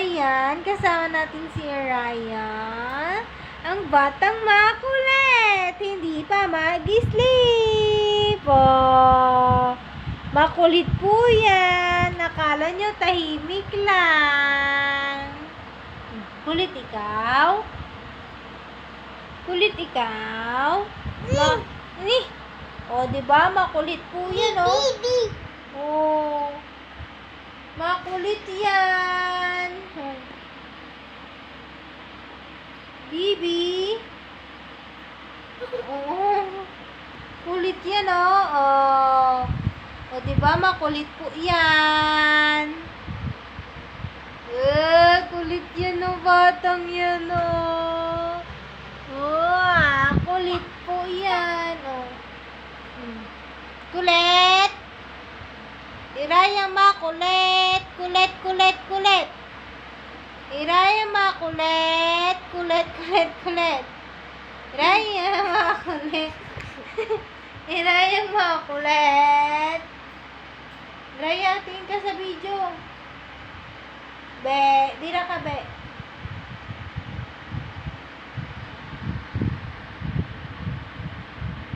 Ayan, kasama natin si Ryan, ang batang makulit, hindi pa mag-sleep. Oh, makulit po yan. Nakala nyo tahimik lang. Kulit ikaw? Kulit ikaw? Oh, diba? Makulit po yan, oh. Oh. Makulit yan. Bibi. Oo. Kulit yan, oh. Oh. O, diba? Makulit po yan. Kulit yan, oh. Batang yan, oh. Oh, kulit po yan, oh. Kulit. Irayang makulit. Kulit, kulit, kulit. Irayang makulit. Kulit, kulit, kulit. Irayang makulit. Irayang makulit. Irayang, tingin ka sa video. Be, dira ka, be.